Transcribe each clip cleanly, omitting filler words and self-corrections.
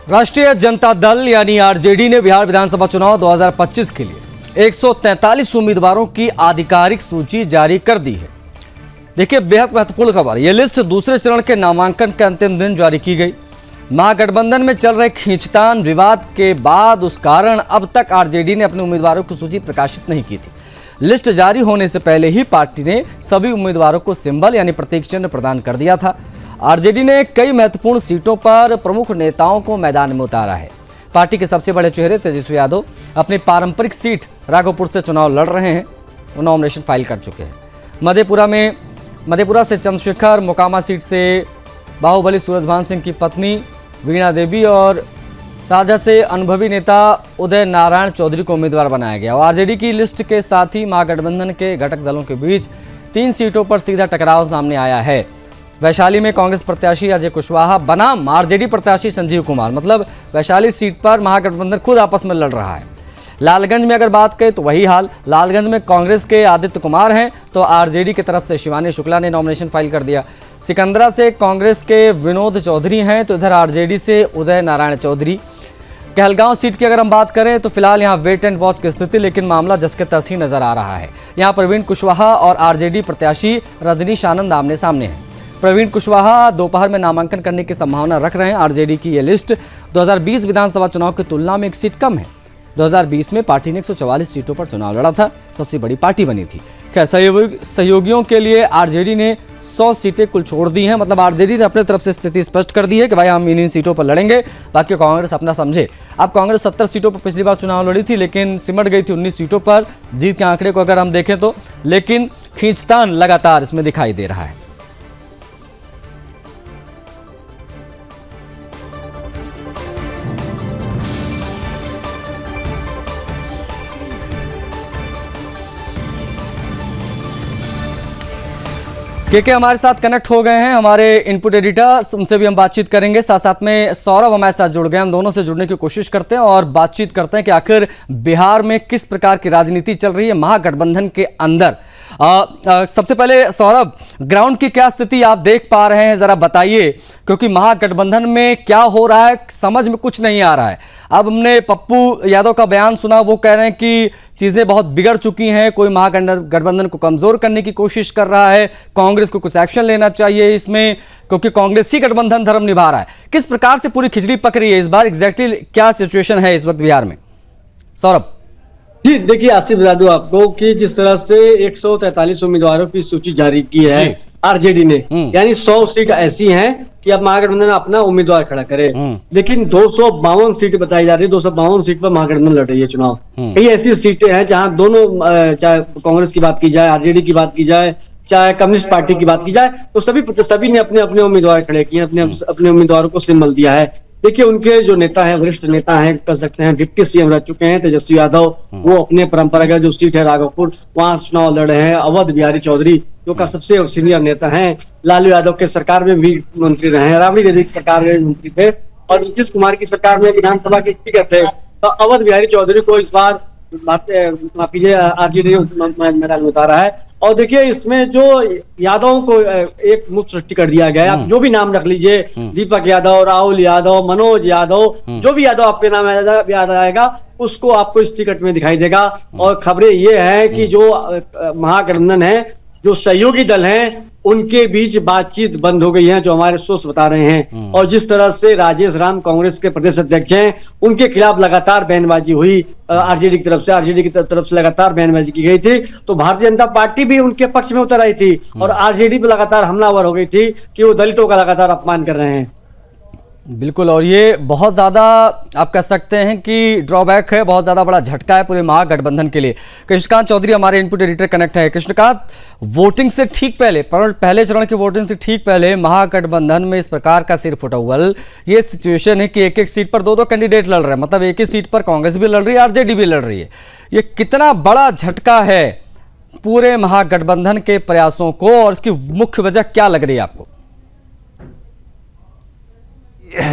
राष्ट्रीय जनता दल यानी आरजेडी ने बिहार विधानसभा चुनाव 2025 के लिए 143 उम्मीदवारों की आधिकारिक सूची जारी कर दी है। देखिए, बेहद महत्वपूर्ण खबर। यह लिस्ट दूसरे चरण के नामांकन के अंतिम दिन जारी की गई। महागठबंधन में चल रहे खींचतान विवाद के बाद उस कारण अब तक आरजेडी ने अपने उम्मीदवारों की सूची प्रकाशित नहीं की थी। लिस्ट जारी होने से पहले ही पार्टी ने सभी उम्मीदवारों को सिंबल यानी प्रतीक चिन्ह प्रदान कर दिया था। आरजेडी ने कई महत्वपूर्ण सीटों पर प्रमुख नेताओं को मैदान में उतारा है। पार्टी के सबसे बड़े चेहरे तेजस्वी यादव अपनी पारंपरिक सीट राघोपुर से चुनाव लड़ रहे हैं। वो नॉमिनेशन फाइल कर चुके हैं। मधेपुरा से चंद्रशेखर, मोकामा सीट से बाहुबली सूरजभान सिंह की पत्नी वीणा देवी और साझा से अनुभवी नेता उदय नारायण चौधरी को उम्मीदवार बनाया गया। और आरजेडी की लिस्ट के साथ ही महागठबंधन के घटक दलों के बीच 3 सीटों पर सीधा टकराव सामने आया है। वैशाली में कांग्रेस प्रत्याशी अजय कुशवाहा बनाम आरजेडी प्रत्याशी संजीव कुमार, मतलब वैशाली सीट पर महागठबंधन खुद आपस में लड़ रहा है। लालगंज में अगर बात करें तो वही हाल। लालगंज में कांग्रेस के आदित्य कुमार हैं तो आरजेडी की तरफ से शिवानी शुक्ला ने नॉमिनेशन फाइल कर दिया। सिकंदरा से कांग्रेस के विनोद चौधरी हैं तो इधर आरजेडी से उदय नारायण चौधरी। कहलगांव सीट की अगर हम बात करें तो फिलहाल यहां वेट एंड वॉच की स्थिति, लेकिन मामला जस के तस ही नजर आ रहा है। यहां प्रवीण कुशवाहा और आरजेडी प्रत्याशी रजनीश आनंद आमने सामने हैं। प्रवीण कुशवाहा दोपहर में नामांकन करने की संभावना रख रहे हैं। आरजेडी की यह लिस्ट 2020 विधानसभा चुनाव की तुलना में 1 सीट कम है। 2020 में पार्टी ने 144 सीटों पर चुनाव लड़ा था, सबसे बड़ी पार्टी बनी थी। खैर, सहयोगियों के लिए आरजेडी ने 100 सीटें कुल छोड़ दी हैं। मतलब आरजेडी ने अपने तरफ से स्थिति स्पष्ट कर दी है कि भाई हम इन सीटों पर लड़ेंगे, बाकी कांग्रेस अपना समझे। अब कांग्रेस 70 सीटों पर पिछली बार चुनाव लड़ी थी, लेकिन सिमट गई थी 19 सीटों पर। जीत के आंकड़े को अगर हम देखें तो, लेकिन खींचतान लगातार इसमें दिखाई दे रहा है। के हमारे साथ कनेक्ट हो गए हैं, हमारे इनपुट एडिटर, उनसे भी हम बातचीत करेंगे। साथ साथ में सौरभ हमारे साथ जुड़ गए। हम दोनों से जुड़ने की कोशिश करते हैं और बातचीत करते हैं कि आखिर बिहार में किस प्रकार की राजनीति चल रही है महागठबंधन के अंदर। सबसे पहले सौरभ, ग्राउंड की क्या स्थिति आप देख पा रहे हैं, जरा बताइए, क्योंकि महागठबंधन में क्या हो रहा है समझ में कुछ नहीं आ रहा है। अब हमने पप्पू यादव का बयान सुना, वो कह रहे हैं कि चीजें बहुत बिगड़ चुकी हैं, कोई महागठबंधन को कमजोर करने की कोशिश कर रहा है, कांग्रेस को कुछ एक्शन लेना चाहिए इसमें, क्योंकि कांग्रेस ही गठबंधन धर्म निभा रहा है। किस प्रकार से पूरी खिचड़ी पक रही है इस बार, एग्जैक्टली क्या सिचुएशन है इस वक्त बिहार में, सौरभ? जी देखिए, आसिफ बता दूं आपको कि जिस तरह से 143 उम्मीदवारों की सूची जारी की है आरजेडी ने, यानी 100 सीट ऐसी हैं कि अब महागठबंधन अपना उम्मीदवार खड़ा करे। लेकिन 252 सीट बताई जा रही है, 252 सीट पर महागठबंधन लड़ रही है चुनाव। कई ऐसी सीटें हैं जहां दोनों, चाहे कांग्रेस की बात की जाए, आरजेडी की बात की जाए, चाहे कम्युनिस्ट पार्टी की बात की जाए, तो सभी ने अपने अपने उम्मीदवार खड़े किए, अपने उम्मीदवारों को सिंबल दिया है। देखिए, उनके जो नेता हैं, वरिष्ठ नेता हैं, कह सकते हैं डिप्टी सीएम रह चुके हैं तेजस्वी यादव, वो अपने परंपरागत जो सीट है राघोपुर, वहां चुनाव लड़ रहे हैं। अवध बिहारी चौधरी जो का सबसे सीनियर नेता हैं, लालू यादव के सरकार में भी मंत्री रहे हैं, राबड़ी देवी की सरकार में मंत्री थे और नीतीश कुमार की सरकार में विधानसभा के स्पीकर थे। तो अवध बिहारी चौधरी को इस बार आरजेडी मैदान में उतारा है। और देखिए, इसमें जो यादवों को एक मुक्त सृष्टि कर दिया गया है। आप जो भी नाम रख लीजिए, दीपक यादव, राहुल यादव, मनोज यादव, जो भी यादव आपके नाम याद आएगा उसको आपको इस टिकट में दिखाई देगा। और खबरें ये हैं कि जो महागठबंधन है, जो सहयोगी दल हैं, उनके बीच बातचीत बंद हो गई है, जो हमारे सोर्स बता रहे हैं। और जिस तरह से राजेश राम कांग्रेस के प्रदेश अध्यक्ष हैं, उनके खिलाफ लगातार बयानबाजी हुई आरजेडी की तरफ से लगातार बयानबाजी की गई थी। तो भारतीय जनता पार्टी भी उनके पक्ष में उतर आई थी और आरजेडी पे लगातार हमलावर हो गई थी कि वो दलितों का लगातार अपमान कर रहे हैं। बिल्कुल, और ये बहुत ज़्यादा आप कह सकते हैं कि ड्रॉबैक है, बहुत ज़्यादा बड़ा झटका है पूरे महागठबंधन के लिए। कृष्णकांत चौधरी हमारे इनपुट एडिटर कनेक्ट है। कृष्णकांत, वोटिंग से ठीक पहले चरण की वोटिंग से ठीक पहले महागठबंधन में इस प्रकार का सिर फुटौल, ये सिचुएशन है कि एक एक सीट पर 2-2 कैंडिडेट लड़ रहे हैं, मतलब एक ही सीट पर कांग्रेस भी लड़ रही है, आरजेडी भी लड़ रही है। ये कितना बड़ा झटका है पूरे महागठबंधन के प्रयासों को, और इसकी मुख्य वजह क्या लग रही है आपको?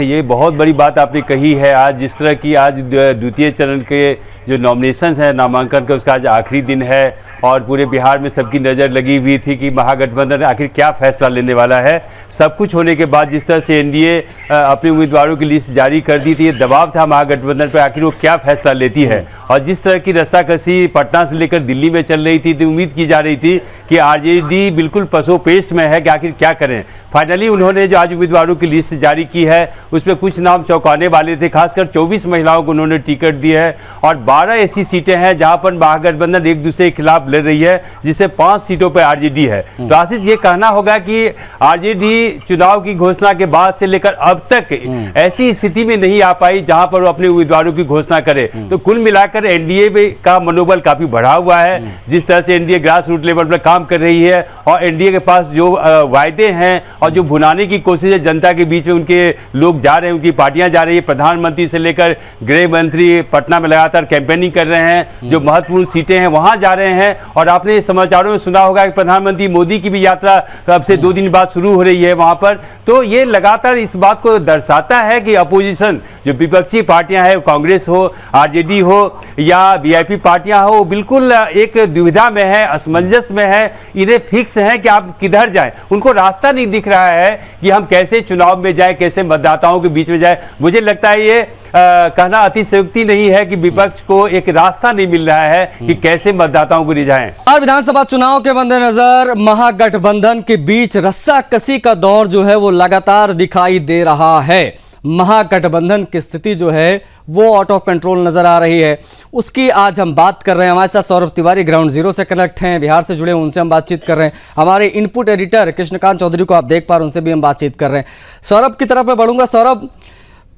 ये बहुत बड़ी बात आपने कही है। आज जिस तरह की आज द्वितीय चरण के जो नॉमिनेशंस हैं नामांकन का, उसका आज आखिरी दिन है और पूरे बिहार में सबकी नज़र लगी हुई थी कि महागठबंधन आखिर क्या फैसला लेने वाला है। सब कुछ होने के बाद जिस तरह से एनडीए अपने उम्मीदवारों की लिस्ट जारी कर दी थी, ये दबाव था महागठबंधन पर आखिर वो क्या फैसला लेती है। और जिस तरह की रस्साकसी पटना से लेकर दिल्ली में चल रही थी तो उम्मीद की जा रही थी कि आरजेडी बिल्कुल पसोपेश में है कि आखिर क्या करें। फाइनली उन्होंने जो आज उम्मीदवारों की लिस्ट जारी की है उसमें कुछ नाम चौंकाने वाले थे, खासकर 24 महिलाओं को उन्होंने टिकट दी है और 12 ऐसी सीटें हैं जहां पर महागठबंधन एक दूसरे के खिलाफ लड़ रही है, जिससे 5 सीटों पर आरजेडी है। तो आशीष, ये कहना होगा कि आरजेडी चुनाव की घोषणा के बाद से लेकर अब तक ऐसी स्थिति में नहीं आ पाई जहां पर वो अपने उम्मीदवारों की घोषणा करे। तो कुल मिलाकर एनडीए का मनोबल काफी बढ़ा हुआ है, जिस तरह से एनडीए ग्रास रूट लेवल पर काम कर रही है और एनडीए के पास जो वायदे हैं और जो भुनाने की कोशिश है जनता के बीच में, उनके लोग जा रहे हैं, उनकी पार्टियां जा रही है। प्रधानमंत्री से लेकर गृह मंत्री पटना में लगातार कैंपेनिंग कर रहे हैं, जो महत्वपूर्ण सीटें हैं वहां जा रहे हैं। और आपने समाचारों में सुना होगा कि प्रधानमंत्री मोदी की भी यात्रा अब से 2 दिन बाद शुरू हो रही है वहां पर। तो ये लगातार इस बात को दर्शाता है कि अपोजिशन जो विपक्षी पार्टियां हैं, कांग्रेस हो, आरजेडी हो या वीआईपी पार्टियां हो, बिल्कुल एक दुविधा में है, असमंजस में है। इन्हें फिक्स है कि आप किधर जाएं, उनको रास्ता नहीं दिख रहा है कि हम कैसे चुनाव में जाएं, कैसे मतदाताओं के बीच में जाएं। मुझे लगता है ये कहना अतिशयोक्ति नहीं है कि विपक्ष को एक रास्ता नहीं मिल रहा है कि कैसे मतदाताओं को रिझाएं। और विधानसभा चुनाव के मद्देनजर महागठबंधन के बीच रस्साकसी का दौर जो है वो लगातार दिखाई दे रहा है। महागठबंधन की स्थिति जो है वो आउट ऑफ कंट्रोल नजर आ रही है, उसकी आज हम बात कर रहे हैं। हमारे साथ सौरभ तिवारी ग्राउंड जीरो से कनेक्ट हैं, बिहार से जुड़े, उनसे हम बातचीत कर रहे हैं। हमारे इनपुट एडिटर कृष्णकांत चौधरी को आप देख पा रहे हैं, उनसे भी हम बातचीत कर रहे हैं। सौरभ की तरफ मैं बढ़ूंगा। सौरभ,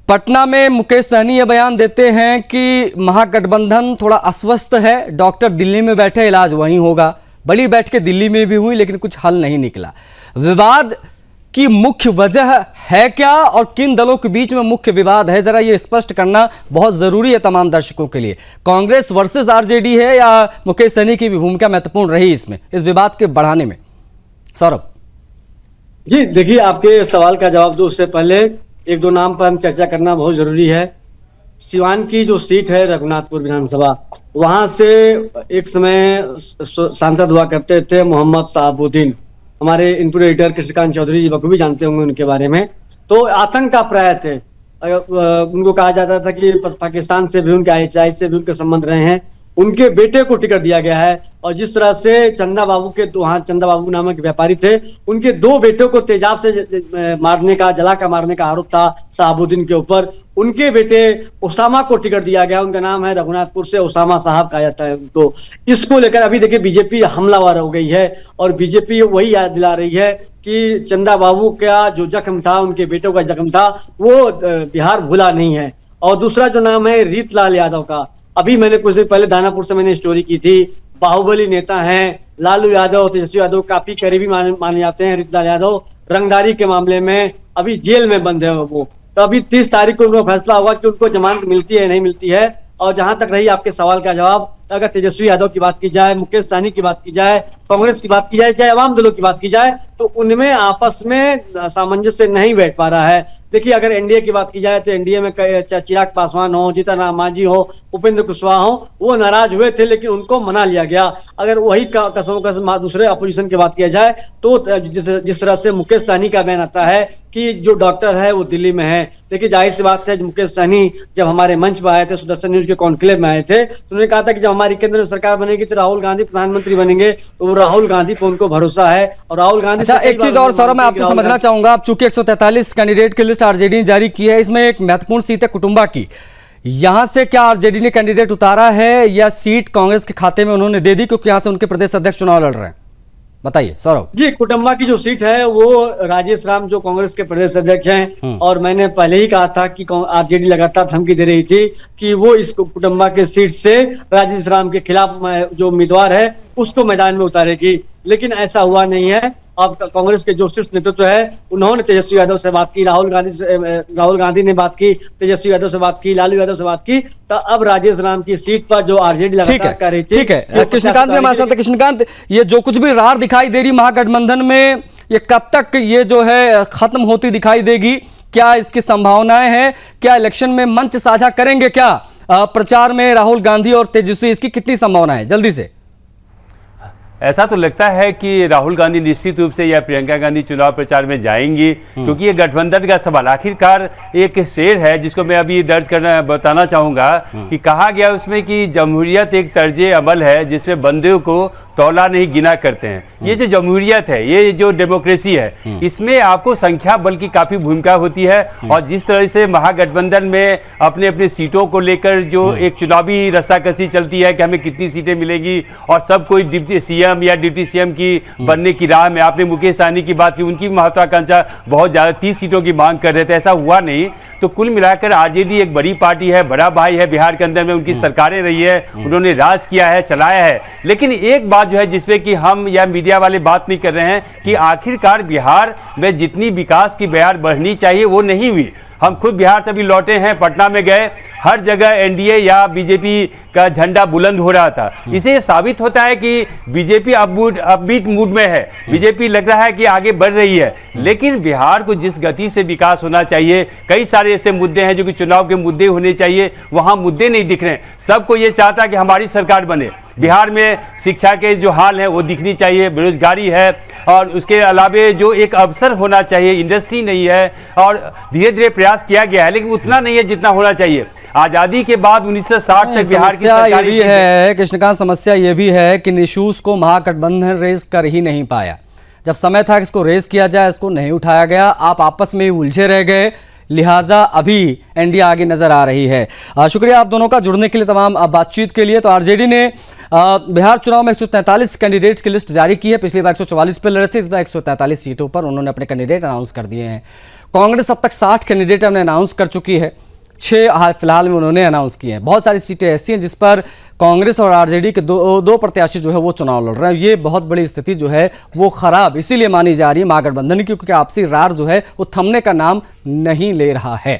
पटना में मुकेश सहनी ये बयान देते हैं कि महागठबंधन थोड़ा अस्वस्थ है, डॉक्टर दिल्ली में बैठे, इलाज वहीं होगा। बड़ी बैठकें दिल्ली में भी हुई लेकिन कुछ हल नहीं निकला। विवाद की मुख्य वजह है क्या और किन दलों के बीच में मुख्य विवाद है, जरा ये स्पष्ट करना बहुत जरूरी है तमाम दर्शकों के लिए। कांग्रेस वर्सेस आरजेडी है या मुकेश सहनी की भी भूमिका महत्वपूर्ण रही इसमें, इस विवाद के बढ़ाने में? सौरभ जी देखिए, आपके सवाल का जवाब दो उससे पहले 1-2 नाम पर हम चर्चा करना बहुत जरूरी है। सिवान की जो सीट है रघुनाथपुर विधानसभा, वहां से एक समय सांसद हुआ करते थे मोहम्मद शहाबुद्दीन। हमारे इनपुट एडिटर कृष्णकांत चौधरी जी बखूबी जानते होंगे उनके बारे में। तो आतंक का प्राय थे, उनको कहा जाता था कि पाकिस्तान से भी उनके ISI से भी उनके संबंध रहे हैं। उनके बेटे को टिकट दिया गया है और जिस तरह से चंदा बाबू के, वहाँ चंदा बाबू नामक व्यापारी थे, उनके 2 बेटों को तेजाब से मारने का, जला कर मारने का आरोप था शहाबुद्दीन के ऊपर। उनके बेटे उसामा को टिकट दिया गया, उनका नाम है रघुनाथपुर से उसामा साहब कहा जाता है उनको। इसको लेकर अभी देखिए बीजेपी हमलावर हो गई है और बीजेपी वही याद दिला रही है कि चंदा बाबू का जो जख्म था, उनके बेटों का जख्म था, वो बिहार भूला नहीं है। और दूसरा जो नाम है रीतलाल यादव का, अभी मैंने कुछ दिन पहले दानापुर से मैंने स्टोरी की थी। बाहुबली नेता हैं लालू यादव, तेजस्वी यादव काफी करीबी माने जाते हैं। रीतलाल यादव रंगदारी के मामले में अभी जेल में बंद है वो। तो अभी 30 तारीख को उनको फैसला होगा कि उनको जमानत मिलती है नहीं मिलती है। और जहां तक रही आपके सवाल का जवाब, अगर तेजस्वी यादव की बात की जाए, मुकेश सहनी की बात की जाए, कांग्रेस की बात की जाए, चाहे आवाम दलों की बात की जाए, तो उनमें आपस में सामंजस्य नहीं बैठ पा रहा है। देखिए, अगर एनडीए की बात की जाए तो एनडीए में चिराग पासवान हो, जीतन राम मांझी हो, उपेंद्र कुशवाहा हो, वो नाराज हुए थे लेकिन उनको मना लिया गया। अगर वही कसम दूसरे अपोजिशन की बात किया जाए तो जिस तरह से मुकेश सहनी का बयान आता है कि जो डॉक्टर है वो दिल्ली में है। देखिए, जाहिर सी बात है, मुकेश सहनी जब हमारे मंच पर आए थे, सुदर्शन न्यूज के कॉन्क्लेव में आए थे, तो उन्होंने कहा था कि जब हमारी केंद्र सरकार बनेगी तो राहुल गांधी प्रधानमंत्री बनेंगे। तो राहुल गांधी पर उनको भरोसा है और राहुल गांधी। अच्छा, एक चीज और सौरभ मैं आपसे समझना चाहूंगा, आप चूंकि 143 कैंडिडेट की लिस्ट आरजेडी ने जारी की है, इसमें एक महत्वपूर्ण सीट है कुटुंबा की। यहां से क्या आरजेडी ने कैंडिडेट उतारा है या सीट कांग्रेस के खाते में उन्होंने दे दी क्योंकि यहां से उनके प्रदेश अध्यक्ष चुनाव लड़ रहे हैं? बताइए सौरभ जी। कुटुंबा की जो सीट है वो राजेश राम जो कांग्रेस के प्रदेश अध्यक्ष हैं, और मैंने पहले ही कहा था कि आरजेडी लगातार धमकी दे रही थी कि वो इस कुटुंबा के सीट से राजेश राम के खिलाफ जो उम्मीदवार है उसको मैदान में उतारेगी, लेकिन ऐसा हुआ नहीं है। अब कांग्रेस के जो शीर्ष नेतृत्व है उन्होंने तेजस्वी यादव से बात की, राहुल गांधी ने बात की, तेजस्वी यादव से बात की, लालू यादव से बात की। तो अब राजेश राम की सीट पर जो आरजेडी लगातार कर रही थी। ठीक है, कृष्णकांत भी हमारे साथ है। कृष्णकांत, ये जो कुछ भी रार दिखाई दे रही महागठबंधन में, ये कब तक ये जो है खत्म होती दिखाई देगी? क्या इसकी संभावनाएं हैं? क्या इलेक्शन में मंच साझा करेंगे? क्या प्रचार में राहुल गांधी और तेजस्वी, इसकी कितनी संभावना है? जल्दी से। ऐसा तो लगता है कि राहुल गांधी निश्चित रूप से या प्रियंका गांधी चुनाव प्रचार में जाएंगी, क्योंकि ये गठबंधन का सवाल आखिरकार एक शेर है जिसको मैं अभी दर्ज करना बताना चाहूँगा कि कहा गया उसमें कि जमहूरियत एक तर्ज अमल है जिसमें बंदे को तौला नहीं गिना करते हैं। ये जो जमहूरियत है, ये जो डेमोक्रेसी है, इसमें आपको संख्या बल की काफ़ी भूमिका होती है। और जिस तरह से महागठबंधन में अपने अपने सीटों को लेकर जो एक चुनावी रस्साकसी चलती है कि हमें कितनी सीटें मिलेगी और सब कोई डिप्टी सीएम या डिप्टी सीएम की बनने की राह में, आपने मुकेश सहनी की बात की, उनकी महत्वाकांक्षा बहुत ज़्यादा 30 सीटों की मांग कर रहे थे, ऐसा हुआ नहीं। तो कुल मिलाकर आरजेडी एक बड़ी पार्टी है, बड़ा भाई है बिहार के अंदर में, उनकी सरकारें रही है, उन्होंने राज किया है, चलाया है। लेकिन एक बात जो है जिसपे कि हम या मीडिया वाले बात नहीं कर रहे हैं कि आखिरकार बिहार में जितनी विकास की बयार बढ़नी चाहिए वो नहीं हुई। हम खुद बिहार से भी लौटे हैं, पटना में गए, हर जगह एनडीए या बीजेपी का झंडा बुलंद हो रहा था। इसे ये साबित होता है कि बीजेपी अपबीट मूड में है, बीजेपी लग रहा है कि आगे बढ़ रही है। लेकिन बिहार को जिस गति से विकास होना चाहिए, कई सारे ऐसे मुद्दे हैं जो कि चुनाव के मुद्दे होने चाहिए, वहाँ मुद्दे नहीं दिख रहे। सबको ये चाहता है कि हमारी सरकार बने। बिहार में शिक्षा के जो हाल है वो दिखनी चाहिए, बेरोजगारी है, और उसके अलावे जो एक अवसर होना चाहिए, इंडस्ट्री नहीं है, और धीरे धीरे प्रयास किया गया है लेकिन उतना नहीं है जितना होना चाहिए। आज़ादी के बाद 1960 तक बिहार की समस्या ये सरकार भी है कृष्णकांत, समस्या ये भी है कि निशूज को महागठबंधन रेस कर ही नहीं पाया। जब समय था कि इसको रेस किया जाए, इसको नहीं उठाया गया, आप आपस में ही उलझे रह गए, लिहाजा अभी एनडीए आगे नजर आ रही है। शुक्रिया आप दोनों का जुड़ने के लिए, तमाम बातचीत के लिए। तो आरजेडी ने बिहार चुनाव में 143 कैंडिडेट्स की लिस्ट जारी की है। पिछली बार 144 पे लड़े थे, इस बार 143 सीटों पर उन्होंने अपने कैंडिडेट अनाउंस कर दिए हैं। कांग्रेस अब तक 60 कैंडिडेट हमने अनाउंस कर चुकी है, 6 फिलहाल में उन्होंने अनाउंस किए हैं। बहुत सारी सीटें ऐसी हैं जिस पर कांग्रेस और आरजेडी के दो प्रत्याशी जो है वो चुनाव लड़ रहे हैं। ये बहुत बड़ी स्थिति जो है वो खराब इसीलिए मानी जा रही है महागठबंधन की, क्योंकि आपसी रार जो है वो थमने का नाम नहीं ले रहा है।